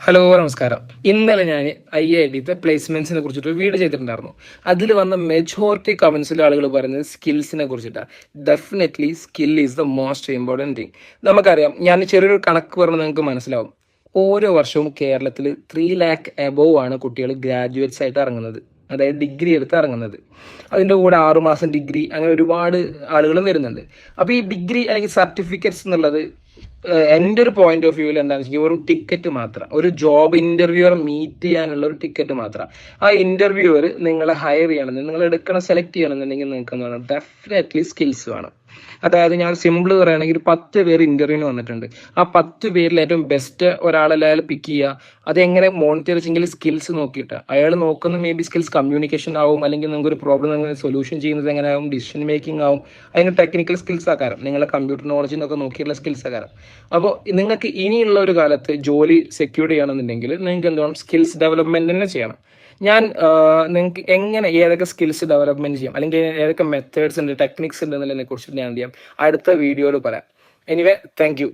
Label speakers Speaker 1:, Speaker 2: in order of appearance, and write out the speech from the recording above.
Speaker 1: Hello നമസ്കാരം. ഇന്നലെ ഞാൻ IIT പ്ലേസ്മെന്റ്സിനെ കുറിച്ചിട്ട് ഒരു വീഡിയോ ചെയ്തിട്ടുണ്ടായിരുന്നു. അതിൽ വന്ന മെജോറിറ്റി കമന്റ്സിൽ ആളുകൾ പറയുന്നത് സ്കിൽസിനെ കുറിച്ചിട്ടാണ്. Definitely skill is the most important thing. നമുക്കറിയാം, ഞാൻ ചെറിയൊരു കണക്ക് പറഞ്ഞാൽ നിങ്ങൾക്ക് മനസ്സിലാവും. ഓരോ വർഷവും കേരളത്തിൽ 3 ലാക്ക് എബോവ് ആണ് കുട്ടികൾ ഗ്രാജുവേറ്റ്സ് ആയിട്ട് ഇറങ്ങുന്നത്, അതായത് ഡിഗ്രി എടുത്ത് ഇറങ്ങുന്നത്. അതിൻ്റെ കൂടെ 6 മാസം ഡിഗ്രി, അങ്ങനെ ഒരുപാട് ആളുകളും വരുന്നുണ്ട്. അപ്പോൾ ഈ ഡിഗ്രി അല്ലെങ്കിൽ സർട്ടിഫിക്കറ്റ്സ് എന്നുള്ളത് എൻ്റെ ഒരു പോയിന്റ് ഓഫ് വ്യൂവിൽ എന്താണെന്ന് വെച്ചാൽ ഒരു ടിക്കറ്റ് മാത്രം, ഒരു ജോബ് ഇന്റർവ്യൂവർ മീറ്റ് ചെയ്യാനുള്ള ഒരു ടിക്കറ്റ് മാത്രം. ആ ഇന്റർവ്യൂവർ നിങ്ങളെ ഹയർ ചെയ്യണമെന്ന്, നിങ്ങൾ സെലക്ട് ചെയ്യണമെന്നുണ്ടെങ്കിൽ നിങ്ങൾക്ക് എന്ന് പറഞ്ഞാൽ ഡെഫിനറ്റ്ലി സ്കിൽസ് വേണം. അതായത് ഞാൻ സിമ്പിൾ പറയുകയാണെങ്കിൽ 10 പേര് ഇന്റർവ്യൂവിന് വന്നിട്ടുണ്ട്. ആ 10 പേരിൽ ഏറ്റവും ബെസ്റ്റ് ഒരാളെല്ലാം പിക്ക് ചെയ്യുക. അതെങ്ങനെ മോണിറ്റർ ചെയ്യെങ്കിൽ സ്കിൽസ് നോക്കിയിട്ട് അയാൾ നോക്കുന്ന മേ ബി സ്കിൽസ് കമ്മ്യൂണിക്കേഷൻ ആവും, അല്ലെങ്കിൽ നമുക്കൊരു പ്രോബ്ലം സൊല്യൂഷൻ ചെയ്യുന്നത് എങ്ങനെ ആവും, ഡിസിഷൻ മേക്കിംഗ് ആവും, അതിന് ടെക്നിക്കൽ സ്കിൽസ് ആക്കാരം, നിങ്ങളെ കമ്പ്യൂട്ടർ നോളജിനൊക്കെ നോക്കിയിട്ടുള്ള സ്കിൽസ് ആക്കാരം. അപ്പോൾ നിങ്ങൾക്ക് ഇനിയുള്ള ഒരു കാലത്ത് ജോലി സെക്യൂർ ചെയ്യണമെന്നുണ്ടെങ്കിൽ നിങ്ങൾക്ക് എന്ത് വേണം, സ്കിൽസ് ഡെവലപ്മെന്റ് തന്നെ ചെയ്യണം. ഞാൻ നിങ്ങൾക്ക് എങ്ങനെ ഏതൊക്കെ സ്കിൽസ് ഡെവലപ്മെന്റ് ചെയ്യാം, അല്ലെങ്കിൽ ഏതൊക്കെ മെത്തേഡ്സ് ഉണ്ട്, ടെക്നിക്സ് ഉണ്ട് എന്നുള്ളതിനെ കുറിച്ചിട്ട് ഞാൻ എന്ത് ചെയ്യാം അടുത്ത വീഡിയോയിൽ പറയാം. Anyway, thank you.